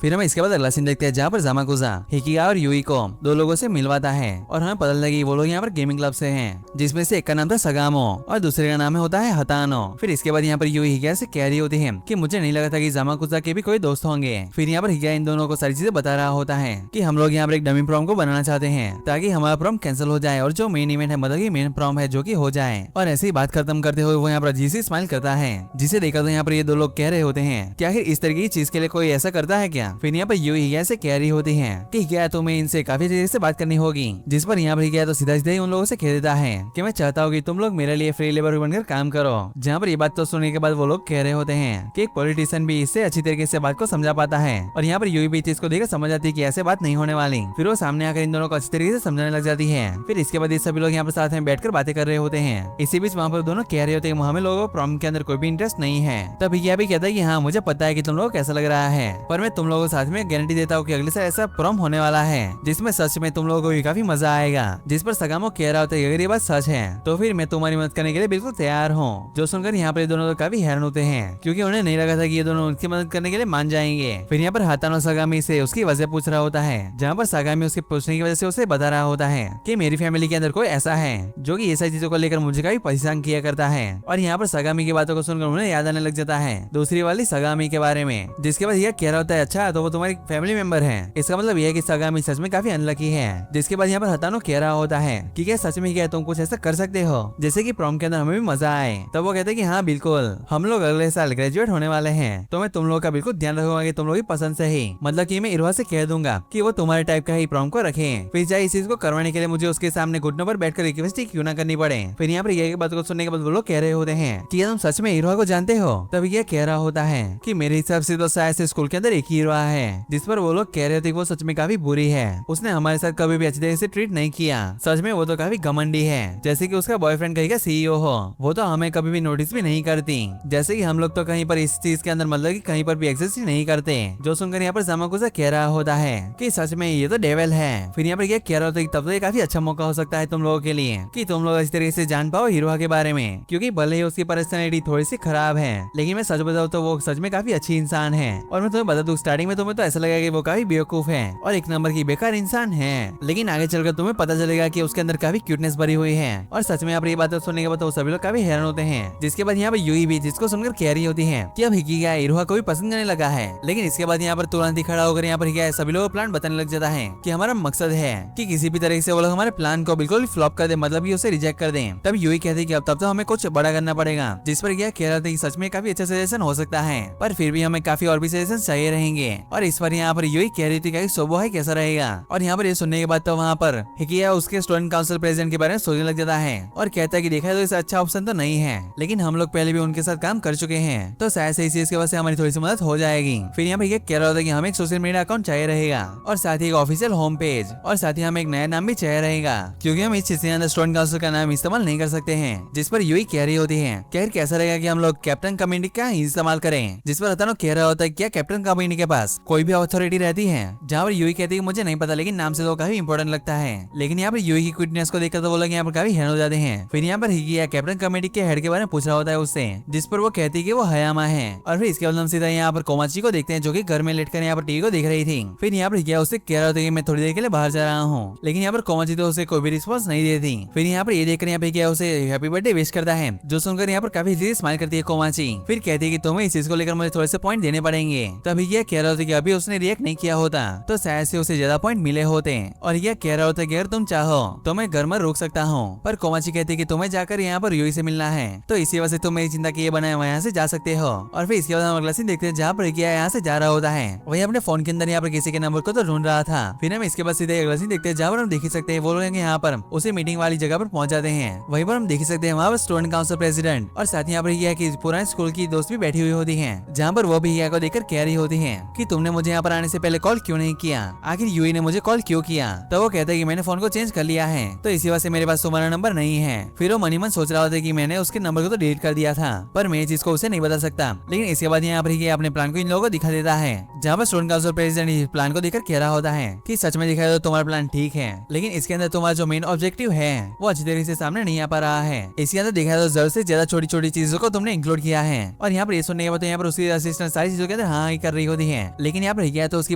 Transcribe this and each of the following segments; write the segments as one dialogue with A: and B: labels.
A: फिर हम इसके बाद अगला सीन देखते हैं जहाँ पर ज़ामाकुजा हिकिगा और यूई को दो लोगों से मिलवाता है और हमें पता लगी वो लोग यहाँ पर गेमिंग क्लब से हैं, जिसमें से एक का नाम था सगामो और दूसरे का नाम होता है हतानो। फिर इसके बाद यहाँ पर यूई हिकिगा से कह रही होती है कि मुझे नहीं लगा था कि ज़ामाकुजा के भी कोई दोस्त होंगे। फिर यहाँ पर हिकिगा इन दोनों को सारी चीजें बता रहा होता है कि हम लोग यहाँ पर एक डमी प्रॉम को बनाना चाहते हैं ताकि हमारा प्रॉम कैंसिल हो जाए और जो मेन इवेंट है मतलब कि मेन प्रॉम है जो कि हो जाए। और ऐसे ही बात खत्म करते हुए वो यहाँ पर अजीब सी स्माइल करता है, जिसे देखकर तो यहाँ पर ये दो लोग कह रहे होते हैं कि आखिर इस तरह की चीज के लिए कोई ऐसा करता है क्या। फिर यहाँ पर यूई हिकिगा से कह रही होती है कि क्या तुम्हें इनसे काफी देर से बात करनी होगी, जिस पर यहाँ पर हिकिगा तो सीधा सीधा ही उन लोगों से कह देता है कि मैं चाहता हूँ कि तुम लोग मेरे लिए फ्री लेबर बनकर काम करो। जहाँ पर ये बात तो सुनने के बाद वो लोग कह रहे होते हैं कि एक पॉलिटिशियन भी इससे अच्छी तरीके से बात को समझा पाता है और यहाँ पर यूई भी चीज को देखकर समझ आती है कि ऐसे बात नहीं होने वाली। फिर वो सामने आकर इन दोनों को अच्छी तरीके से समझाने लग जाती है। फिर इसके बाद ये सभी लोग यहाँ पर साथ में बैठकर बातें कर रहे होते हैं। इसी बीच वहाँ पर दोनों कह रहे होते हैं हमें लोगों को प्रॉम के अंदर कोई भी इंटरेस्ट नहीं है। तब हिकिगा भी कहता है कि हाँ मुझे पता है कि तुम लोगों को कैसा लग रहा है, पर मैं तुम लोगों को साथ में गारंटी देता हूँ कि अगले साल ऐसा प्रॉम होने वाला है जिसमें सच में तुम लोगों को भी काफी मजा आएगा। जिस पर सगामो कह रहा होता है अगर ये बात सच है तो फिर मैं तुम्हारी मदद करने के लिए बिल्कुल तैयार हूँ। जो सुनकर यहाँ पर ये दोनों काफी हैरान होते हैं क्योंकि उन्हें नहीं लगा था कि ये दोनों उनकी मदद करने के लिए मान जाएंगे। फिर यहाँ पर हातानो सगामी से उसकी वजह पूछ रहा होता है, जहाँ पर सगामी उसके पूछने की वजह से उसे बता रहा होता है कि मेरी फैमिली के अंदर कोई ऐसा है जो कि ये सारी चीजों को लेकर मुझे काफी परेशान किया करता है। और यहाँ पर सगामी की बातों को सुनकर उन्हें याद आने लग जाता है दूसरी वाली सगामी के बारे में, जिसके बाद यह कह रहा होता है अच्छा तो वो तुम्हारी फैमिली मेंबर है, इसका मतलब यह है कि सगामी सच में काफी अनलकी है। जिसके बाद यहाँ पर हतानो कह रहा होता है कि क्या सच में क्या तुम कुछ ऐसा कर सकते हो जैसे कि प्रॉम के अंदर हमें भी मजा आए। तब वो कहते हैं कि हाँ बिल्कुल, हम लोग अगले साल ग्रेजुएट होने वाले हैं तो मैं तुम लोग का बिल्कुल ध्यान रखूंगा कि तुम लोग की पसंद से ही, मतलब कि मैं इरोहा से कह दूंगा कि वो तुम्हारे टाइप का ही प्रॉम को रखें, फिर चाहे इस चीज को करवाने के लिए मुझे उसके सामने घुटनों पर बैठकर रिक्वेस्ट ही क्यों ना करनी पड़े। फिर यहाँ पर ये बात को सुनने के बाद वो लोग कह रहे होते हैं कि तुम सच में इरोहा को जानते हो। तब ये कह रहा होता है कि मेरे हिसाब से तो शायद से स्कूल के अंदर एक ही इरोहा है, जिस पर वो लोग कह रहे थे वो सच में काफी बुरी है, उसने हमारे साथ कभी भी अच्छी तरह से ट्रीट नहीं किया, सच में वो तो काफी घमंडी है, जैसे कि उसका बॉयफ्रेंड कहीं का सीईओ हो, वो तो हमें कभी भी नोटिस भी नहीं करती, जैसे कि हम लोग तो कहीं पर इस चीज के अंदर मतलब कि कहीं पर भी एक्सेस ही नहीं करते। जो सुनकर यहाँ पर ज़ामाकुजा कह रहा होता है कि सच में ये तो डेविल है। फिर यहाँ पर क्या कह रहा होता है कि तब तो ये काफी अच्छा मौका हो सकता है तुम लोगों के लिए कि तुम लोग इस तरीके से जान पाओ इरोहा के बारे में, क्योंकि भले ही उसकी पर्सनैलिटी थोड़ी सी खराब है लेकिन मैं सच बताऊँ तो वो सच में काफी अच्छी इंसान है। और मैं तुम्हें बता दूं स्टार्टिंग में तुम्हें तो ऐसा लगेगा कि वो काफी बेवकूफ है और एक नंबर की बेकार इंसान है, लेकिन आगे चलकर तुम्हें पता चलेगा कि उसके अंदर काफी क्यूटनेस भरी हुई है। और सच में यहाँ पर ये बात सुनने के बाद तो सभी लोग काफी हैरान होते हैं। जिसके बाद यहाँ पर यूई भी जिसको सुनकर कह रही होती है कि अब हिकिगा इरोहा को भी पसंद करने लगा है, लेकिन इसके बाद यहाँ पर तुरंत ही खड़ा होकर यहाँ पर हिकिगा सभी लोगों को प्लान बताने लग जाता है कि हमारा मकसद है कि किसी भी तरह से वो लोग हमारे प्लान को बिल्कुल फ्लॉप कर दे, मतलब कि उसे रिजेक्ट कर दें। तब यूई कहती कि अब तब तो हमें कुछ बड़ा करना पड़ेगा, जिस पर हिकिगा कह रहा था कि सच में काफी अच्छा सजेशन हो सकता है पर फिर भी हमें काफी और भी सजेशन चाहिए रहेंगे। और इस पर यहाँ पर यूई कह रही थी कि सोबो है कैसा रहेगा। और यहाँ पर ये सुनने के बाद तो वहाँ पर हिकिगा उसके स्टूडेंट काउंसिल प्रेसिडेंट के बारे में सोचने लग जाता है और कहता है कि देखा तो इससे अच्छा ऑप्शन तो नहीं है, लेकिन हम लोग पहले भी उनके साथ काम कर चुके हैं तो शायद से इस चीज की वजह से हमारी थोड़ी सी मदद हो जाएगी। फिर यहाँ पर कह रहा होता है कि हमें एक सोशल मीडिया अकाउंट चाहिए रहेगा और साथ ही एक ऑफिशियल होम पेज और साथ ही हमें एक नया नाम भी चाहिए रहेगा, क्योंकि हम इस चीज के अंदर स्टूडेंट काउंसिल का नाम इस्तेमाल नहीं कर सकते हैं। जिस पर यूई कह रही होती है क्या कैसा रहेगा कि हम लोग कैप्टन कम्युनिटी का इस्तेमाल करें, जिस पर हतानो कह रहा होता है क्या कैप्टन कम्युनिटी के पास कोई भी अथॉरिटी रहती है। जहाँ पर यूई कहती है मुझे नहीं पता, लेकिन नाम से तो काफी इंपॉर्टेंट लगता है। लेकिन यहाँ पर यूई की क्विटनेस को देखकर तो वो लोग यहाँ पर काफी हैरान हो जाते हैं। फिर यहाँ पर हिकिगा कैप्टन कम्युनिटी के हेड के बारे में पूछ रहा होता है उससे, जिस पर वो कहती है कि वो हयामा है। और फिर इसके बाद हम सीधा यहाँ पर कोमाची को देखते हैं जो कि घर में लेटकर यहाँ पर टीवी को देख रही थी। फिर यहाँ पर हिकिगा उससे कह रहा होता है कि मैं थोड़ी देर के लिए बाहर जा रहा हूँ, लेकिन यहाँ पर कोमाची तो उसे कोई भी रिस्पॉन्स नहीं देती। फिर यहाँ पर ये देखकर यहाँ पे क्या उसे हैप्पी बर्थडे विश करता है, जो सुनकर यहाँ पर काफी दिल स्माइल करती है कोमाची। फिर कहती है कि तुम्हें इस चीज को लेकर मुझे थोड़े से पॉइंट देने पड़ेंगे। तभी यह कह रहा होता है कि अभी उसने रिएक्ट नहीं किया होता तो शायद से उसे ज्यादा पॉइंट मिले होते। और यह कह रहा होता है कि अगर तुम चाहो तो मैं घर में रोक सकता हूँ, पर कोमाची कहती है कि तुम्हें जाकर यहाँ पर यूई से मिलना है तो इसी वजह से तुम मेरी चिंता किए बनाए यहाँ से जा सकते हो। और फिर इसके बाद हम अगला सीन देखते हैं जहाँ पर हिकिगा यहाँ से जा रहा होता है, वही अपने फोन के अंदर यहाँ पर किसी के नंबर को तो ढूंढ रहा था। फिर हम इसके बाद सीधे अगला सीन देखते हैं जहाँ पर हम देख सकते हैं वो लोग यहाँ पर उसे मीटिंग वाली जगह पर पहुंच जाते हैं। वहीं पर हम देख सकते हैं वहाँ पर स्टूडेंट काउंसिल प्रेसिडेंट और साथ ही यहाँ पर हिकिगा की पुराने स्कूल की दोस्त भी बैठी हुई होती है, जहाँ पर वो भी हिकिगा को देखकर कह रही होती है कि तुमने मुझे यहाँ पर आने से पहले कॉल क्यों नहीं किया, आखिर यूई ने मुझे कॉल क्यों किया। तो वो कहता है कि मैंने फोन को चेंज कर लिया है तो इसी वजह से मेरे पास तुम्हारा नंबर नहीं है। फिर वो मनी मन सोच रहा होता है कि मैंने उसके नंबर को तो डिलीट कर दिया था पर मैं चीज को उसे नहीं बता सकता। लेकिन इसके बाद यहाँ पर हिकिगा अपने प्लान को इन लोगों को दिखा देता है, जहाँ पर स्टूडेंट काउंसिल प्रेसिडेंट इस प्लान को देखकर कह रहा होता है कि सच में देखा जाए तो तुम्हारा प्लान ठीक है, लेकिन इसके अंदर तुम्हारा जो मेन ऑब्जेक्टिव है वो अच्छी तरीके से सामने नहीं आ पा रहा है। इसके अंदर देखा जाए तो जरूरत से ज्यादा छोटी छोटी चीजों को तुमने इंक्लूड किया है। और यहाँ पर ये सुनने के बाद तो यहाँ पर उसकी असिस्टेंट सारी चीजों के अंदर हाँ ही कर रही होती है, लेकिन यहाँ पर क्या तो उसकी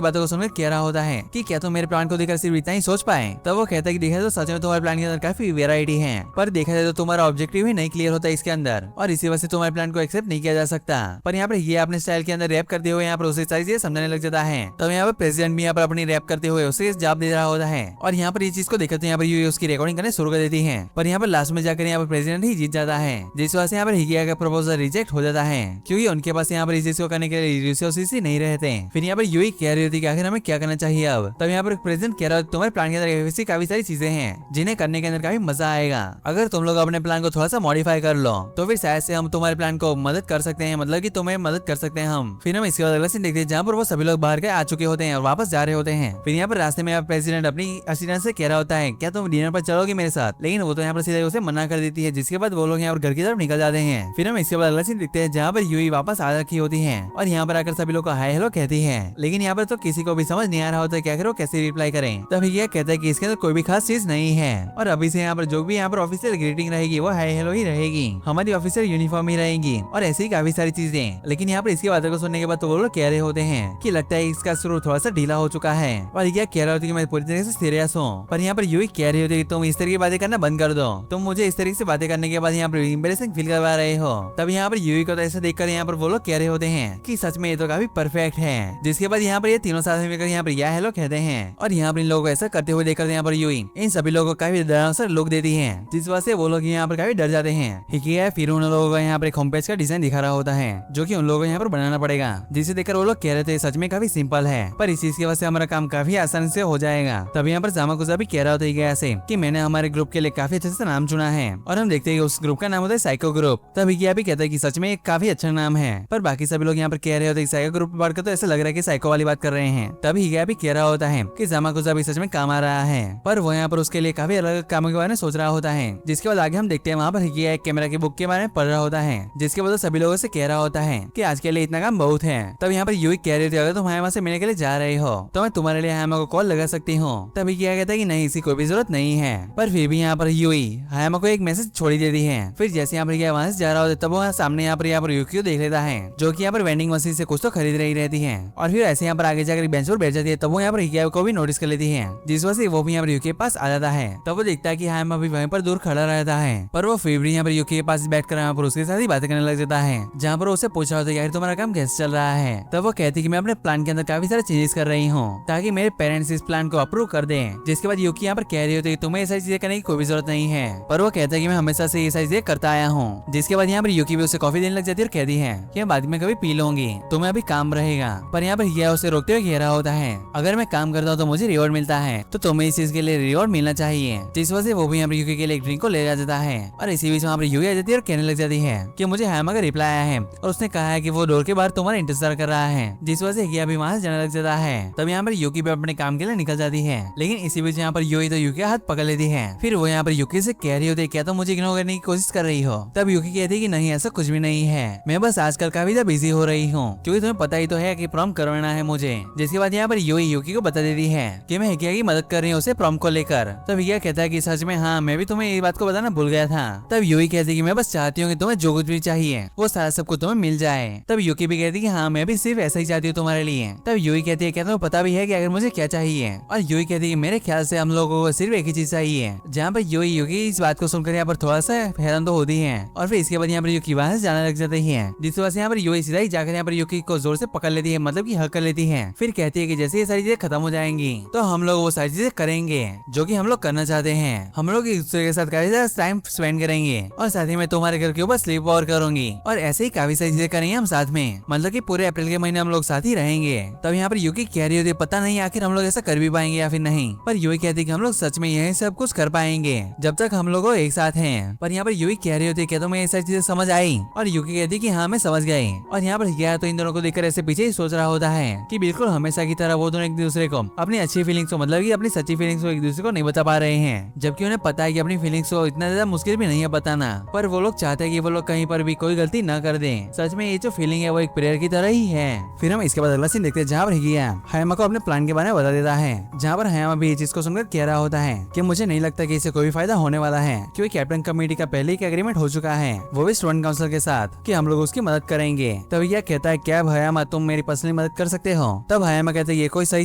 A: बातों को सुनकर कह रहा होता है कि क्या तुम मेरे प्लान को देखकर सिर्फ इतना ही सोच पाए। तब वो कहता है कि देखा जाए तो सच में तुम्हारे प्लान के अंदर काफी वेराइटी है, पर देखा जाए तो तुम्हारा ऑब्जेक्टिव ही नहीं क्लियर होता इसके अंदर, और इसी वजह से तुम्हारे प्लान को एक्सेप्ट नहीं किया जा सकता। पर यहाँ पर ये अपने स्टाइल के अंदर रैप करते हुए यहाँ पर उसे सारी चीजें समझाने लग जाता है। तब यहाँ पर प्रेसिडेंट भी यहाँ पर अपनी रैप करते हुए उसे जवाब दे रहा होता है, और यहाँ पर ये चीज को देखते यहाँ पर यूई उसकी रिकॉर्डिंग करने शुरू कर देती है। पर यहाँ पर लास्ट में जाकर यहाँ पर प्रेसिडेंट ही जीत जाता है, जिस वजह से यहाँ पर हिगिया का प्रपोजल रिजेक्ट हो जाता है, क्योंकि उनके पास यहाँ पर इस चीज को करने के लिए रिसोर्सेस ही नहीं रहते। फिर यहाँ पर यूई कह रही होती है कि आखिर हमें क्या करना चाहिए अब। तब यहाँ पर प्रेसिडेंट कह रहा है तुम्हारे प्लान के अंदर ऐसी काफी सारी चीजें हैं जिन्हें करने के अंदर काफी मजा आएगा। अगर तुम लोग अपने प्लान को थोड़ा सा मॉडिफाई कर लो तो फिर शायद से हम तुम्हारे प्लान को मदद कर सकते हैं, मतलब कि तुम्हें मदद कर सकते हैं हम। फिर हम इसके बाद अगला सीन देखते हैं जहाँ पर वो सभी लोग बाहर के आ चुके होते हैं और वापस जा रहे होते हैं। फिर यहाँ पर रास्ते में प्रेसिडेंट अपनी असिस्टेंट से कह रहा होता है क्या तुम डिनर पर चलोगे मेरे साथ, लेकिन वो तो यहाँ पर सीधे उसे मना कर देती है, जिसके बाद वो लोग यहाँ पर घर की तरफ निकल जाते हैं। फिर हम इसके बाद अगला सीन देखते हैं जहाँ पर यूई वापस आ रखी होती है और यहाँ पर आकर सभी लोग को हाय हेलो कहती है, लेकिन यहाँ पर तो किसी को भी समझ नहीं आ रहा होता क्या करो कैसे रिप्लाई करें। तब यह कहता है कि इसके अंदर कोई भी खास चीज नहीं है और अभी से यहाँ पर जो भी यहाँ पर ऑफिशियल ग्रीटिंग रहेगी वो हाय हेलो ही रहेगी, हमारी ऑफिशियल यूनिफॉर्म ही रहेगी और ऐसी ही काफी सारी चीजें। लेकिन यहाँ पर इसकी बातों को सुनने के बाद तो वो लोग कह रहे होते हैं कि लगता है इसका शुरू थोड़ा सा ढीला हो चुका है, और यह कह रहा होता है कि मैं पूरी तरीके से सीरियस हूँ। पर यहाँ पर यूई कह रही होती है कि तुम इस तरह की बातें करना बंद कर दो, तुम मुझे इस तरीके से बातें करने के बाद यहाँ पर एम्बैरेसिंग फील करवा रहे हो। तब यहाँ पर यूई को तो ऐसा देखकर यहाँ पर वो लोग कह रहे होते हैं कि सच में ये तो काफी परफेक्ट है। जिसके बाद यहाँ पर ये तीनों साथ मिलकर यहाँ पर या हेलो कहते हैं, और यहाँ पर इन लोगों को ऐसा करते हुए देखकर यहाँ पर यूई इन सभी लोगों को काफी डरावना सा लुक देती है, जिस वजह से वो लोग यहाँ पर काफी डर जाते हैं। हिकिया फिर उन लोगों को यहाँ पर एक होम पेज का डिजाइन दिखा रहा होता है जो कि उन लोगों को यहाँ पर बनाना पड़ेगा, जिसे देखकर वो लोग कह रहे थे सच में काफी सिंपल है, पर इस चीज की वजह से हमारा काम काफी आसानी से हो जाएगा। तब यहाँ पर जामाकुजा भी कह रहा होता है ऐसे कि मैंने हमारे ग्रुप के लिए काफी अच्छे से नाम चुना है, और हम देखते हैं उस ग्रुप का नाम होता है साइको ग्रुप। तब हिकिया भी कहता है कि सच में एक काफी अच्छा नाम है, पर बाकी सभी लोग यहाँ पर कह रहे होते हैं साइको ग्रुप बात कर तो ऐसा लग रहा है कि साइको वाली बात कर रहे हैं। तब हिकिया भी कह रहा होता है कि जामाकुजा भी सच में काम आ रहा है, पर वो यहाँ पर उसके लिए काफी अलग कामों के बारे में सोच रहा होता है। जिसके बाद आगे हम देखते हैं वहाँ पर हिकिया एक कैमरा की बुक के बारे में पढ़ रहा होता है, जिसके बाद सभी लोगों से कह रहा होता है कि आज के लिए इतना काम बहुत है। तब यहाँ पर यूई कह रही थी अगर तुम हायमा से मिलने के लिए जा रहे हो तो मैं तुम्हारे लिए हायमा को कॉल लगा सकती हूँ। तभी क्या कहता है कि नहीं इसकी कोई भी जरूरत नहीं है, पर फिर भी यहाँ पर यूई हायमा को एक मैसेज छोड़ी देती है। फिर जैसे यहाँ पर वहाँ से जा रहा होता है तब वो सामने यहाँ पर यूकी को देख लेता है जो कि यहाँ पर वेंडिंग मशीन से कुछ तो खरीद रही रहती है, और फिर ऐसे यहाँ पर आगे जाकर बेंच पर बैठ जाती है। तब वो यहाँ पर हिकिया को भी नोटिस कर लेती है, जिस वजह से वो भी यहाँ पर यूकी के पास आ जाता है। तब वो देखता है कि हायमा भी वहीं पर दूर खड़ा रहता है, पर वो फिर भी यहाँ पर यूकी के पास बैठकर यहाँ पर उसके साथ ही बातें करने लग जाता है, जहाँ पर उसे पूछा होता है यार तुम्हारा काम कैसे चल रहा है। तब वो कहती है कि मैं अपने प्लान के अंदर काफी सारे चेंजेस कर रही हूँ ताकि मेरे पेरेंट्स इस प्लान को अप्रूव कर दें। जिसके बाद यूकी यहाँ पर कह रही होती है तुम्हें ऐसी चीजें करने की कोई भी जरूरत नहीं है, पर वो कहता है कि मैं हमेशा से ये सारी चीजें करता आया हूँ। जिसके बाद यहाँ पर यूकी भी उसे कॉफी देने लग जाती है और कहती है कि मैं बाद में कभी पी लूंगी, तुम्हें अभी काम रहेगा। पर यहाँ पर यह उसे रोकते हुए कह रहा होता है अगर मैं काम करता हूँ तो मुझे रिवॉर्ड मिलता है, तो तुम्हें इस चीज के लिए रिवॉर्ड मिलना चाहिए। जिस वजह से वो भी यहाँ पर यूकी के लिए एक ड्रिंक को ले जाता है, और इसी बीच वहाँ पर यूकी आ जाती है और कहने लग जाती है कि मुझे हायमा का रिप्लाई आया है और उसने कहा है कि वो डोर के बाहर तुम्हारा इंतजार कर रहा है। जिस वजह से हिकिया भी वहाँ से जाने लग जाता है। तब यहाँ पर यूकी भी अपने काम के लिए निकल जाती है, लेकिन इसी बीच यहाँ पर यूई तो यूकी का हाथ पकड़ लेती है। फिर वो यहाँ पर यूकी से कह रही होती है क्या तुम मुझे इग्नोर करने की कोशिश कर रही हो। तब यूकी कहती है कि नहीं ऐसा कुछ भी नहीं है, मैं बस आजकल काफी ज्यादा बिजी हो रही हूँ क्योंकि तुम्हें पता ही तो है कि प्रॉम करवाना है मुझे। जिसके बाद यहाँ पर यूई यूकी को बता देती है कि मैं हिकिया की मदद कर रही हूँ उसे प्रॉम को लेकर। तब हिकिया कहता है कि सच में हाँ मैं भी तुम्हें ये बात को बताना भूल गया था। तब यूई कहती है कि मैं बस चाहती हूँ कि तुम्हें जो कुछ भी चाहिए वो सारा सब कुछ तुम्हें मिल जाए। तब यूकी भी कहती है कि हाँ मैं भी सिर्फ ऐसा ही चाहती हूँ तुम्हारे लिए। तब यूई कहती है क्या तुम्हें पता भी है कि अगर मुझे क्या चाहिए, और यूई कहती है मेरे ख्याल से हम लोगों को सिर्फ एक ही चीज चाहिए। जहाँ पर यूकी इस बात को सुनकर यहाँ पर थोड़ा सा हैरान तो होती है, और फिर इसके बाद यहाँ पर यूकी वहाँ से जाने लग जाती है। जिस वजह से यहाँ पर यूई सीधा ही जाकर यहाँ पर यूकी को जोर से पकड़ लेती है, मतलब कि हक कर लेती है। फिर कहती है कि जैसे ये सारी चीजें खत्म हो जाएंगी तो हम लोग वो सारी चीजें करेंगे जो कि हम लोग करना चाहते हैं। हम लोग एक दूसरे के साथ काफी ज्यादा टाइम स्पेंड करेंगे, और साथ ही मैं तुम्हारे घर के ऊपर स्लीप ओवर करूंगी, और ऐसे ही काफी सारी चीजें करेंगे हम साथ में, मतलब कि पूरे अप्रैल के महीने हम लोग साथ ही रहेंगे। तब यहाँ पर यूकी कह रही होती है पता नहीं आखिर हम लोग ऐसा कर भी पाएंगे या फिर नहीं, पर यूई कहती है कि हम लोग सच में यही सब कुछ कर पाएंगे जब तक हम लोग एक साथ हैं। पर यहाँ पर यूई कह रही होती है क्या तुम्हें ये सारी चीजें समझ आई, और यूकी कहती है कि हाँ मैं समझ गई। और यहाँ पर गया तो इन दोनों को देखकर ऐसे पीछे ही सोच रहा होता है कि बिल्कुल हमेशा की तरह वो दोनों एक दूसरे को अपनी अच्छी फीलिंग्स को, मतलब कि अपनी सच्ची फीलिंग्स को एक दूसरे को नहीं बता पा रहे हैं, जबकि उन्हें पता है कि अपनी फीलिंग्स को इतना ज्यादा मुश्किल भी नहीं है बताना। पर वो लोग चाहते हैं कि वो लोग कहीं पर भी कोई गलती न कर दें। सच में ये जो फीलिंग है वो एक प्रेयर की तरह ही है। फिर हम इसके इसके बाद अगला सीन देखते हैं जहाँ पर हिगिया हयामा को अपने प्लान के बारे में बता देता है, जहाँ पर हयामा भी ये चीज को सुनकर कह रहा होता है कि मुझे नहीं लगता कि इसे कोई फायदा होने वाला है, क्योंकि कैप्टन कमेटी का पहले ही एग्रीमेंट हो चुका है, वो भी स्टूडेंट काउंसिल के साथ, कि हम लोग उसकी मदद करेंगे। तब यह कहता है क्या हयामा तुम मेरी पर्सनली मदद कर सकते हो? तब हयामा कहते हैं ये कोई सही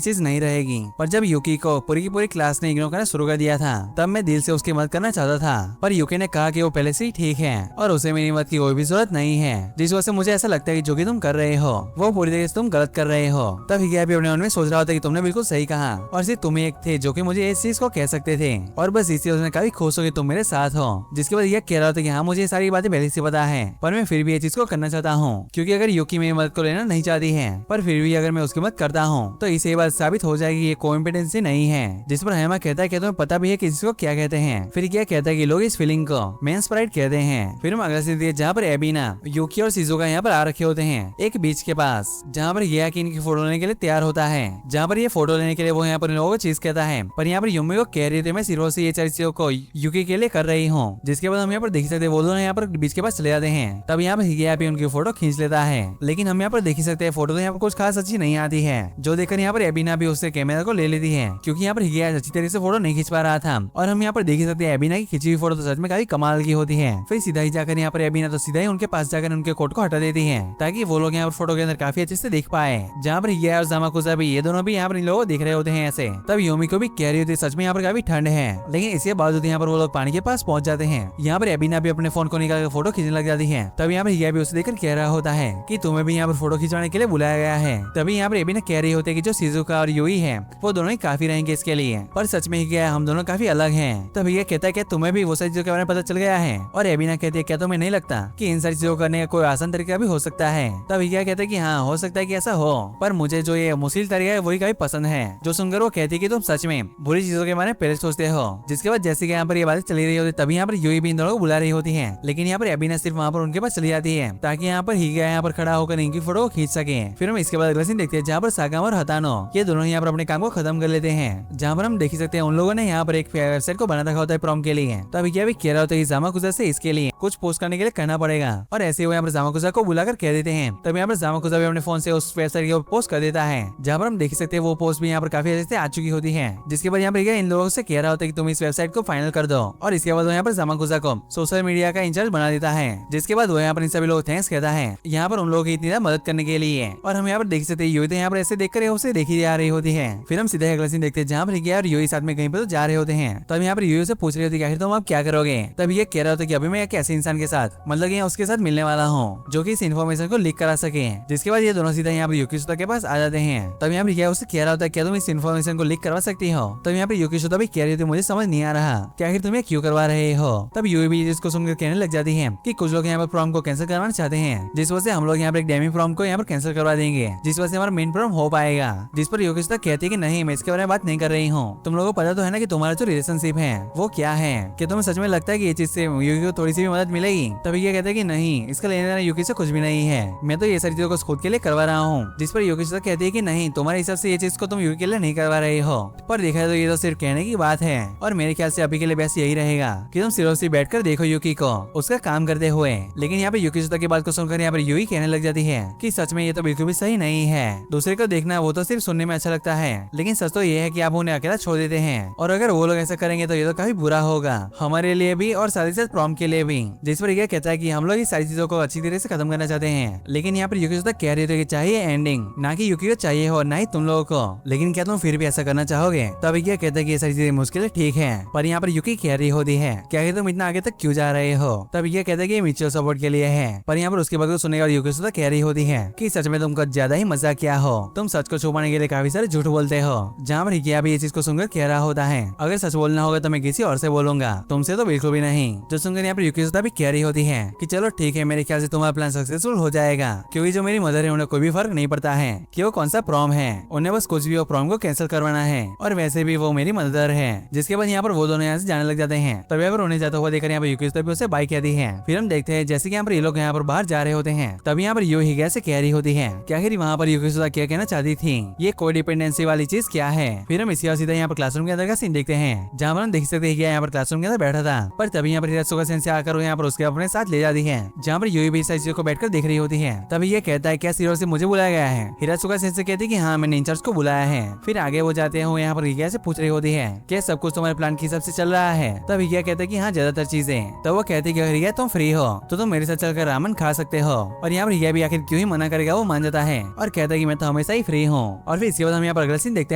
A: चीज नहीं रहेगी, पर जब यूकी को पूरी की पूरी क्लास ने इग्नोर करना शुरू कर दिया था तब मैं दिल से उसकी मदद करना चाहता था, पर यूकी ने कहा कि वो पहले से ही ठीक है और उसे मेरी मदद की कोई भी जरूरत नहीं है, जिस वजह से मुझे ऐसा लगता है कि जो कि तुम कर रहे हो वो पूरी तरीके से तुम गलत कर रहे हो। तब हिगिया भी अपने मन में सोच रहा होता है कि तुमने बिल्कुल सही कहा और सिर्फ तुम ही एक थे जो कि मुझे इस चीज को कह सकते थे, और बस इसलिए उसने काफी खुश हो कि तुम मेरे साथ हो। जिसके बाद यह कह रहा था कि हाँ मुझे ये सारी बातें पहले से पता है, पर मैं फिर भी ये चीज को करना चाहता हूँ, क्योंकि अगर यूकी मेरी मदद को लेना नहीं चाहती है पर फिर भी अगर मैं उसकी मदद करता हूँ तो इसे बात साबित हो जाएगी ये कोइंसिडेंस नहीं है। जिस पर हयामा कहता है कि तुम्हें पता भी है कि इसको क्या कहते हैं? फिर क्या कहता है कि लोग इस फीलिंग को मेंस प्राइड कहते हैं। फिर हम अगला सीन देखते हैं जहाँ पर एबिना, यूकी और शिजुका यहाँ पर आ रखे होते हैं एक बीच के पास, जहाँ पर यह इनकी फोटो लेने के लिए तैयार होता है, जहाँ पर ये फोटो लेने के लिए वो यहाँ पर इन लोगों को चीज कहता है, पर यहाँ पर युमी को कह रही थी मैं सिर्फ से ये चीजों को यूकी के लिए कर रही हूँ। जिसके बाद हम यहाँ पर देख सकते हैं वो दोनों यहाँ पर बीच के पास चले जाते हैं। तब यहाँ पर हिगिया भी उनकी फोटो खींच लेता है, लेकिन हम यहाँ पर देख सकते हैं फोटो तो यहाँ पर कुछ खास अच्छी नहीं आती है, जो देखकर यहाँ पर एबिना भी उससे कैमरा को ले लेती है, क्योंकि यहाँ पर हिगिया अच्छी तरीके से फोटो नहीं खींच पा रहा था। और हम यहाँ पर देख सकते हैं एबिना की खींची हुई फोटो तो सच में काफी कमाल की होती है। फिर सीधा ही जाकर यहाँ पर एबिना तो सीधा ही उनके पास जाकर उनके कोट को हटा देती है, ताकि वो लोग यहाँ पर फोटो के अंदर काफी अच्छे से देख पाए। जहाँ पर हिगिया और ज़ामाकुज़ा भी ये दोनों भी यहाँ पर इन लोगों को देख रहे होते हैं ऐसे। तब यूमी को भी कह रही होती है सच में यहाँ पर काफी ठंड है, लेकिन इसके बावजूद यहाँ पर वो लोग पानी के पास पहुंच जाते हैं। यहाँ पर एबिना भी अपने फोन को निकाल फोटो खींचने लग जाती है। तब यहाँ पर हिगिया भी उसे देखकर कह रहा होता है कि तुम्हें भी यहाँ पर फोटो खिंचवाने के लिए बुलाया गया है। तभी यहाँ पर एबिना कह रही होती है कि जो शिजुका और यूई है वो दोनों ही काफी रहेंगे इसके लिए, पर सच में हिगिया हम दोनों काफी अलग हैं। तब हिगिया कहता है कि तुम्हें भी वो सारी चीजों के बारे में पता चल गया है, और एबिना कहती है क्या तुम्हें नहीं लगता कि इन सारी चीजों करने का कोई आसान तरीका भी हो सकता है? तब हिगिया कहता है कि हाँ हो सकता है कि ऐसा हो, पर मुझे जो ये मुश्किल तरीका है वही काफी पसंद है। जो सुनकर वो कहती है कि तुम सच में बुरी चीजों के बारे में पहले सोचते हो। जिसके बाद जैसे कि यहाँ पर ये बातें चली रही होती तभी यहाँ पर यूई भी इन दोनों को बुला रही होती है, लेकिन यहाँ पर एबिना सिर्फ वहाँ पर उनके पास चली जाती है ताकि यहाँ पर हिगिया यहाँ पर खड़ा होकर इनकी फोटो को खींच सके। फिर हम इसके बाद अगला सीन देखते हैं जहाँ पर सागामा और हतानो ये दोनों यहाँ पर अपने काम को खत्म कर लेते हैं, जहाँ पर हम देख सकते हैं उन लोगों ने यहाँ पर एक वेबसाइट को बना रखा होता है प्रॉम के लिए। तो अभी क्या भी कह रहा होता है कि ज़ामाकुज़ा से इसके लिए कुछ पोस्ट करने के लिए करना पड़ेगा, और ऐसे वो यहाँ पर ज़ामाकुज़ा को बुलाकर कह देते हैं। तब यहाँ पर ज़ामाकुज़ा भी अपने फोन से उस वेबसाइट को पोस्ट कर देता है, जहाँ पर हम देख सकते हैं वो पोस्ट भी यहाँ पर काफी अच्छे से आ चुकी होती है। जिसके बाद यहाँ पर इन लोगों से कह रहा होता है कि तुम इस वेबसाइट को फाइनल कर दो, और इसके बाद वो यहाँ पर ज़ामाकुज़ा को सोशल मीडिया का इंचार्ज बना देता है। जिसके बाद वो यहाँ पर इन सभी लोग थैंक्स कहता है यहाँ पर उन लोगों की इतनी मदद करने के लिए। और हम यहाँ पर देख सकते हैं यूई यहाँ पर ऐसे देखकर उसे देखी जा रही होती है। फिर हम सीधे अगला सीन देखते हैं जहाँ पर हिगिया और यूई साथ में कहीं पर तो जा रहे होते हैं। तब यहाँ पर यूई से पूछ रही होती है तुम अब क्या करोगे? तब ये कह रहा होता है कि अभी मैं एक ऐसे इंसान के साथ मतलब यहाँ उसके साथ मिलने वाला हूँ जो कि इस इन्फॉर्मेशन को लीक करा सके। जिसके बाद ये दोनों सीधा यहाँ पर युकिसुदा के पास आ जाते हैं। तब यहाँ पर हिगिया उससे कह रहा होता है क्या तुम इस इन्फॉर्मेशन को लीक करवा सकती हो? तब यहाँ पर युकिसुदा भी कह रही होती मुझे समझ नहीं आ रहा कि आखिर तुम क्यों करवा रहे हो। तब यूई भी इसको सुनकर कहने लग जाती है कि कुछ लोग यहाँ पर प्रॉम को कैंसिल करवाना चाहते हैं, जिस वजह से हम लोग यहाँ पर एक डेमी प्रॉम को यहाँ पर कैंसिल करवा देंगे, जिस वजह से हमारा मेन प्रॉम हो पाएगा। जिस पर युकिसुदा कहती है कि नहीं मैं इसके बारे में बात नहीं कर रही हूँ, तुम लोगों को पता तो है ना कि तुम्हारा जो रिलेशनशिप है वो क्या है, कि तुम्हें सच में लगता है कि ये चीज से यूकी को थोड़ी सी भी मदद मिलेगी? तभी ये कहते हैं कि नहीं इसका लेने देना यूकी से कुछ भी नहीं है, मैं तो ये सारी चीजों को खुद के लिए करवा रहा हूँ। जिस पर युकिसुदा कहती है कि नहीं तुम्हारे हिसाब से ये चीज को तुम यूकी के लिए नहीं करवा रहे हो, पर देखा तो ये तो सिर्फ कहने की बात है, और मेरे ख्याल से अभी के लिए बेस्ट यही रहेगा कि तुम सीरियसली बैठकर देखो यूकी को उसका काम करते हुए। लेकिन यहाँ पे युकिसुदा की बात को सुनकर यहाँ पर यूई कहने लग जाती है कि सच में ये तो बिल्कुल भी सही नहीं है, दूसरे को देखना वो तो सिर्फ सुनने में अच्छा लगता है, लेकिन सच तो ये है कि आप उन्हें अकेला छोड़ देते हैं, और अगर वो लोग ऐसा करेंगे तो ये तो काफी बुरा होगा हमारे लिए भी और साथ ही साथ प्रॉम के लिए भी। जिस पर ये कहता है कि हम लोग इस सारी चीजों को अच्छी तरह से खत्म करना चाहते हैं, लेकिन यहाँ पर युकिसुदा कह रही थी कि चाहिए एंडिंग, ना कि यूकी को चाहिए हो ना ही तुम लोगों को, लेकिन क्या तुम फिर भी ऐसा करना चाहोगे? तब ये कहता है कि ये सारी चीजें मुश्किल ठीक है, पर यहाँ पर यूकी कह रही होती है क्या तुम इतना आगे तक क्यों जा रहे हो? तब ये कहता है कि म्यूचुअल सपोर्ट के लिए है, पर यहाँ पर उसके बाद सुनने और युकिसुदा कह रही होती है कि सच में तुम कुछ ज्यादा ही मजाक किया हो, तुम सच को छुपाने के लिए काफी सारे झूठ बोलते हो। जहाँ पर हिगिया भी ये चीज को सुनकर कह रहा होता है अगर सच बोलना होगा तो मैं किसी और से बोलूंगा, तुमसे तो बिल्कुल भी नहीं। जो सुनकर यहाँ पर युकिसुदा भी कह रही होती है कि चलो ठीक है मेरे ख्याल से तुम्हारा प्लान सक्सेसफुल हो जाएगा, क्योंकि जो मेरी मदर है उन्हें कोई भी फर्क नहीं पड़ता है कि वो कौन सा प्रॉम है, उन्हें बस कुछ भी वो प्रॉम को कैंसिल करवाना है, और वैसे भी वो मेरी मदर है। जिसके बाद यहाँ पर वो दोनों यहाँ से जाने लग जाते हैं। तभी यहाँ पर उन्हें जाता हुआ देखकर यहाँ पर युकिसुदा भी उसे बाय कहती है। फिर हम देखते हैं जैसे कि यहाँ पर ये लोग यहाँ पर बाहर जा रहे होते हैं, तभी यहाँ पर यूई हिगिया से कह रही होती है कि आखिर वहाँ पर युकिसुदा क्या कहना चाहती थी, ये कोडिपेंडेंसी वाली चीज क्या है। फिर हम इसके सीधा यहाँ पर क्लासरूम के अंदर का सीन देखते हैं, जहाँ पर हम देख सकते हैं कि यहाँ पर क्लासरूम के अंदर बैठा था, पर तभी यहाँ पर हिरात्सुका सेंसेई आकर यहाँ पर उसके अपने साथ ले जाती है, जहाँ पर यूई भी इस चीज को बैठकर देख रही होती है। तभी ये कहता है क्या सीरियसली मुझे बुलाया बुलाया गया है? हिरात्सुका सेंसे कहती है कि हाँ मैंने इंचार्ज को बुलाया है। फिर आगे वो जाते हैं, यहाँ पर हिगिया से पूछ रही होती है क्या सब कुछ तुम्हारे प्लान के हिसाब से चल रहा है? तब हिगिया कहता है कि हाँ ज्यादातर चीजें। तब वो कहती है कि अगर हिगिया तुम फ्री हो तो तुम मेरे साथ चलकर रामन खा सकते हो। और यहाँ पर हिगिया भी आखिर क्यों ही मना करेगा, वो मान जाता है और कहता है कि मैं तो हमेशा ही फ्री हूँ। और फिर इसके बाद हम यहाँ पर अगला सीन देखते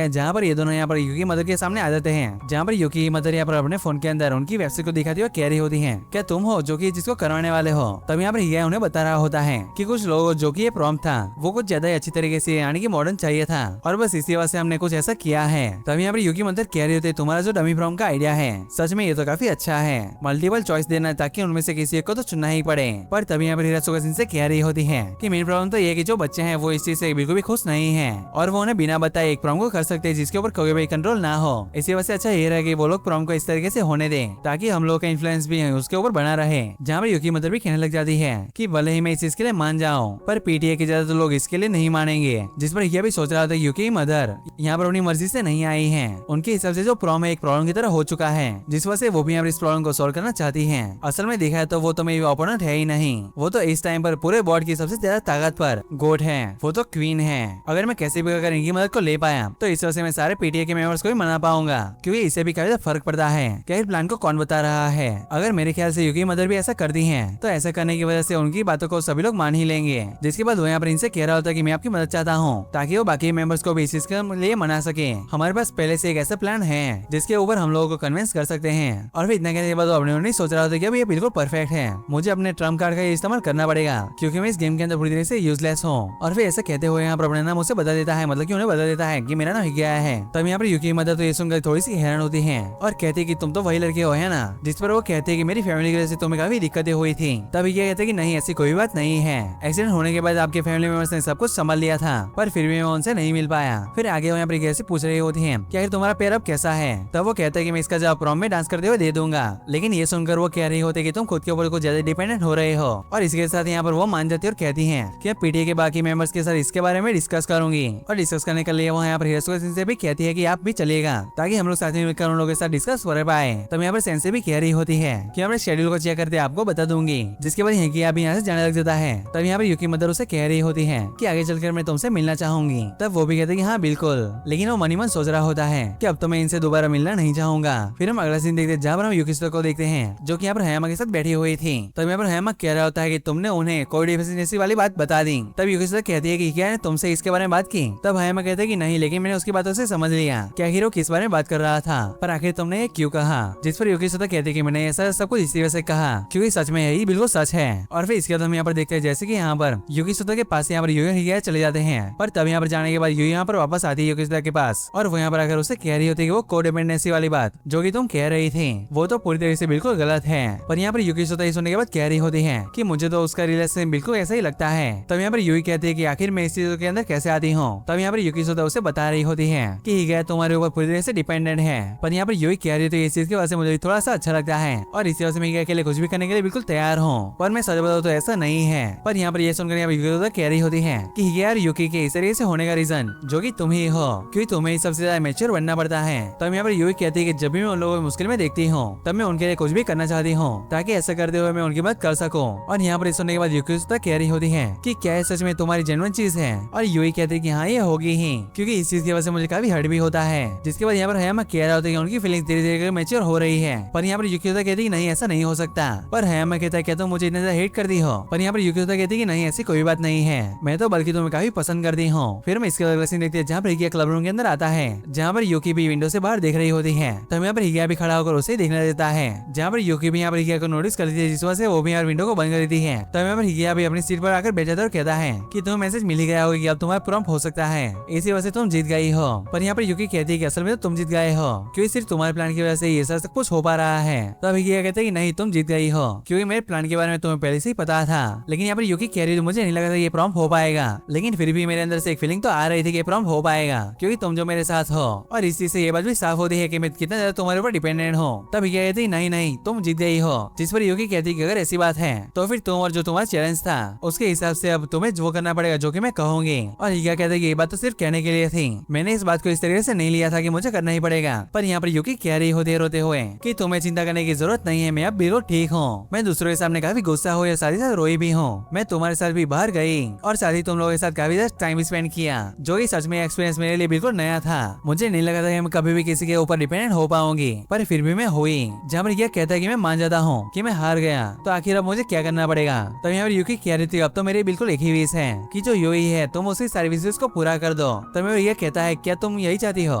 A: हैं जहाँ पर ये दोनों यहाँ पर युकी मदर के सामने आ जाते हैं, जहाँ पर युकी की मदर यहाँ पर अपने फोन के अंदर उनकी वेबसाइट को दिखाती हुई कह रही होती है क्या तुम हो जो कि जिसको करवाने वाले हो? तब यहाँ पर हिगिया उन्हें बता रहा होता है कि कुछ लोगों जो कि ये प्रॉम्प्ट था वो कुछ ज्यादा अच्छी तरीके से यानी कि मॉडर्न चाहिए था और बस इसी वजह से हमने कुछ ऐसा किया है। तब यहाँ पर युकी मदर कह रही होती है तुम्हारा जो डमी प्रॉम्प्ट का आइडिया है सच में ये तो काफी अच्छा है, मल्टीपल चॉइस देना ताकि उनमें से किसी एक को तो चुनना ही पड़े। पर तभी यहाँ पर हिरात्सुका सेंसे कह रही होती है कि मेन प्रॉब्लम तो ये कि जो बच्चे हैं वो इस चीज से बिल्कुल भी खुश नहीं है और वो उन्हें बिना बताए एक प्रॉम्प्ट को कर सकते हैं जिसके ऊपर कोई भी कंट्रोल ना हो। इसी वजह से अच्छा ये रहे कि वो लोग प्रॉम्प्ट को इस तरीके से होने दें ताकि हम लोग का इन्फ्लुएंस भी उसके ऊपर बना रहे। जहाँ पर युकी मदर भी कहने लग जाती है कि भले ही मैं इस चीज के लिए मान जाऊँ पर पीटीए के ज्यादातर लोग इसके लिए नहीं मानेंगे। जिस पर यह भी सोच रहा था युकी मदर यहाँ पर अपनी मर्जी से नहीं आई है, उनके हिसाब से जो प्रॉब्लम है एक प्रॉब्लम की तरह हो चुका है जिस वजह से वो भी यहाँ पर इस प्रॉब्लम को सॉल्व करना चाहती है। असल में देखा है तो वो तो मेरी ओपोनेंट है ही नहीं, वो तो इस टाइम पर पूरे बोर्ड की सबसे ज्यादा ताकतवर गोट है, वो तो क्वीन है। अगर मैं कैसे भी अगर इनकी मदद को ले पाया तो इस वजह से मैं सारे पीटीए के मेंबर्स को भी मना पाऊंगा क्योंकि इससे भी काफी फर्क पड़ता है क्या इस प्लान को कौन बता रहा है। अगर मेरे ख्याल से युकी मदर भी ऐसा कर दी है तो ऐसा करने की वजह से उनकी बातों को सभी लोग मान ही लेंगे। जिसके बाद वो यहाँ पर इनसे कह रहा होता है कि मैं आपकी मदद चाहता हूँ ताकि वो बाकी मेंबर्स को भी इस चीज के लिए मना सके। हमारे पास पहले से एक ऐसा प्लान है जिसके ऊपर हम लोगों को कन्विंस कर सकते हैं। और फिर इतना कहने के बाद वो अपने नहीं सोच रहा होता कि अब ये बिल्कुल परफेक्ट है, मुझे अपने ट्रम्प कार्ड का इस्तेमाल करना पड़ेगा क्योंकि मैं इस गेम के अंदर पूरी तरह से यूजलेस हूँ। और फिर ऐसा कहते हुए यहाँ पर अपना नाम उसे बता देता है, मतलब कि उन्हें बता देता है कि मेरा नाम हिगिया है। तब यहाँ पर युकी मदर तो ये सुनकर थोड़ी सी हैरान होती है और कहती है कि तुम तो वही लड़के हो है ना, जिस पर वो कहते हैं कि मेरी फैमिली की वजह से तुम्हें काफी दिक्कतें हुई थी। तब हिगिया कहते हैं कि नहीं ऐसी कोई बात नहीं है, एक्सीडेंट होने के बाद आपके फैमिली मेंबर्स ने सब कुछ संभाल लिया था पर फिर भी मैं उनसे नहीं मिल पाया। फिर आगे यहाँ पर हिगिया से पूछ रही होती है क्या तुम्हारा पैर अब कैसा है? तब वो कहता है कि मैं इसका जवाब प्रॉम में डांस करते हुए दे दूंगा। लेकिन ये सुनकर वो कह रही होती है कि तुम खुद के ऊपर कुछ ज्यादा डिपेंडेंट हो रहे हो और इसके साथ यहाँ पर वो मान जाती है और कहती है कि पीटीए के बाकी मेंबर्स के साथ इसके बारे में डिस्कस करूंगी। और डिस्कस करने के लिए वो यहाँ पर हिरात्सुका सेंसे भी कहती है कि आप भी चलिएगा ताकि हम लोग साथ में मिलकर उन लोगों के साथ डिस्कस कर पाए। तब यहाँ पर सेंसे भी कह रही होती है कि अपने शेड्यूल को चेक करते आपको बता दूंगी। जिसके बाद हिगिया भी यहाँ से जाने लग जाता है। तब यहाँ पर युकी मदर उसे कह रही होती है कि आगे चलकर मैं तुमसे मिलना चाहूंगी। तब वो भी कहते हैं कि हाँ बिल्कुल, लेकिन वो मनी मन सोच रहा होता है कि अब तो मैं इनसे दोबारा मिलना नहीं चाहूंगा। फिर हम अगला सीन देखते हैं जहाँ पर हम युकी को देखते हैं जो कि यहाँ पर हयामा के साथ बैठी हुई थी। तब यहाँ पर हयामा कह रहा होता है कि तुमने उन्हें कोई डिफिशिएंसी वाली बात बता दी। तब युकी कहती है कि क्या है तुमसे इसके बारे में बात की? तब हयामा कहते हैं कि नहीं, लेकिन मैंने उसकी बातों से समझ लिया क्या हीरो किस बारे में बात कर रहा था, पर आखिर तुमने ये क्यों कहा? जिस पर युकी कहती है कि मैंने ऐसा सब कुछ इसी वजह से कहा क्योंकि सच में यही बिल्कुल सच है। और फिर इसके बाद हम यहाँ पर देखते हैं जैसे कि यहाँ पर युकी के पास यहाँ पर युकी चले जाते हैं, पर तब यहाँ पर जाने के बाद युकी यहाँ पर वापस आती है युकी के पास और वो यहाँ पर आकर उसे कह रही होती है कि वो कोडिपेंडेंसी वाली बात जो कि तुम कह रही थी वो तो पूरी तरह से बिल्कुल गलत है। पर यहाँ पर युकी सुनने के बाद कह रही होती है कि मुझे तो उसका रिलेशन बिल्कुल ऐसा ही लगता है। तब यहाँ पर युकी कहती है कि आखिर मैं इस चीज के अंदर कैसे आती हूँ। तब यहाँ पर युकी उसे बता रही होती है कि हिगिया तुम्हारे ऊपर पूरी तरह से डिपेंडेंट है। पर यहाँ पर युकी कह रही थी इस चीज की वजह से मुझे थोड़ा सा अच्छा लगता है और इसी वजह से मैं हिगिया के लिए कुछ भी करने के लिए बिल्कुल तैयार हूँ। पर मैं सच बताऊं तो ऐसा नहीं है। पर यहाँ पर ये सुनकर यहाँ पर युकी कह रही होती है कि हिगिया और युकी के इस तरीके से होने का रीजन जो कि तुम ही हो, क्योंकि तुम्हें ही सबसे ज्यादा मैच्योर बनना पड़ता है। तब यहाँ पर युकी कहती है कि जब भी मैं उन लोगों को मुश्किल में देखती हूँ तब मैं उनके लिए कुछ भी करना चाहती हूँ ताकि ऐसा करते हुए मैं उनकी मदद कर सकूं। और यहाँ पर सुनने के बाद युकी कह रही होती है कि क्या सच में तुम्हारी जेन्युइन चीज है? और युकी कहती है कि हाँ ये होगी ही क्योंकि इस चीज की वजह से मुझे काफी हर्ट भी होता है। जिसके बाद यहाँ पर हयामा कह रहा होता है कि उनकी फीलिंग्स धीरे धीरे मैच्योर हो रही है। पर यहाँ पर युकी कहती है नहीं ऐसा नहीं हो सकता। पर हयामा कहता है क्या तुम मुझे इतना ज्यादा हेट करती हो? पर यहाँ पर युकी कहती है कि नहीं ऐसी कोई बात नहीं है, मैं तो बल्कि तुम्हें काफी पसंद करती हूँ। फिर मैं इसके अगला सीन देखते हैं जहाँ पर हिगिया क्लब रूम के अंदर आता है जहाँ पर युकी भी विंडो से बाहर देख रही होती है। तब यहाँ पर हिगिया भी खड़ा होकर उसे देखने देता है जहाँ पर युकी भी यहाँ पर हिगिया को नोटिस कर लेती है जिस वजह से वो भी यहाँ विंडो को बंद कर देती है। तब यहाँ पर हिगिया भी अपनी सीट पर आकर बैठ जाता है और कहता है कि तुम्हें मैसेज मिल ही गया होगा कि अब तुम्हारा प्रॉम्प्ट हो सकता है, इसी वजह से तुम जीत गई हो। पर यहाँ पर युकी कहती है कि असल में तो तुम जीत गए हो क्योंकि सिर्फ तुम्हारे प्लान की वजह से ये सब कुछ हो पा रहा है। तब हिगिया कहते हैं कि नहीं तुम जीत गई हो क्योंकि मेरे प्लान के बारे में तुम्हें पहले से ही पता था। लेकिन यहाँ पर युकी कह रही थी मुझे नहीं लगा था ये प्रॉम्प्ट हो पाएगा, लेकिन फिर भी मेरे अंदर से एक फीलिंग तो आ रही थी कि प्रॉम्प्ट हो पाएगा क्योंकि तुम जो मेरे साथ हो। और इस चीज से ये बात भी साफ होती है कि मैं कितना ज्यादा तुम्हारे ऊपर डिपेंडेंट हूँ। तब हिगिया कहती है नहीं नहीं तुम जीत गई हो। जिस पर युकी कहती है कि अगर ऐसी बात है तो फिर तुम और जो तुम्हारा चैलेंज था उसके हिसाब से अब तुम्हें वो करना पड़ेगा जो कि मैं कहूंगी। और हिगिया कहते हैं कि ये बात तो सिर्फ कहने के लिए थी, मैंने इस बात को इस तरीके से नहीं लिया था कि मुझे करना ही पड़ेगा। पर यहाँ पर युकी कह रही होती है रोते हुए कि तुम्हें चिंता करने की जरूरत नहीं है, मैं अब बिल्कुल ठीक हूँ। मैं दूसरों के सामने काफी गुस्सा हुई और साथ ही साथ रोई भी हूँ। मैं तुम्हारे साथ भी बाहर गई और साथ ही तुम तुम लोगों के साथ काफी ज्यादा टाइम स्पेंड किया, जो कि सच में एक्सपीरियंस मेरे लिए बिल्कुल नया था। मुझे नहीं लगा था कि मैं कभी भी किसी के ऊपर डिपेंडेंट हो पाऊंगी, पर फिर भी मैं हुई। जहाँ पर यह कहता है कि मैं मान जाता हूँ कि मैं हार गया, तो आखिर अब मुझे क्या करना पड़ेगा। तो यहाँ पर यूकी कह रही थी अब तो मेरी बिल्कुल एक ही विश है कि जो यूई है तुम उसकी सारी विशेष को पूरा कर दो। तो मैं यह कहता है क्या तुम यही चाहती हो।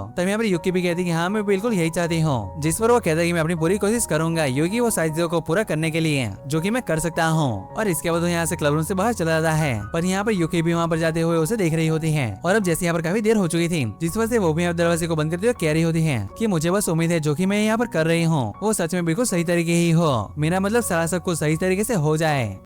A: तो यहाँ पर यूकी भी कहती है कि हाँ मैं बिल्कुल यही चाहती हूँ, जिस पर वो कहता है कि मैं अपनी पूरी कोशिश करूंगा यूकी वो सारी चीजों को पूरा करने के लिए जो कि मैं कर सकता हूँ। और इसके बाद वो यहाँ से क्लब रूम से बाहर चला जाता है, पर यहाँ पर यूकी भी वहाँ पर जाते हुए उसे देख रही होती है। और अब जैसे यहाँ पर काफी देर हो चुकी थी, जिस वजह से वो भी दरवाजे को बंद करते हुए कह रही होती है कि मुझे बस उम्मीद है जो कि मैं यहाँ पर कर रही हूँ वो सच में बिल्कुल सही तरीके ही हो, मेरा मतलब सारा सब कुछ सही तरीके से हो जाए।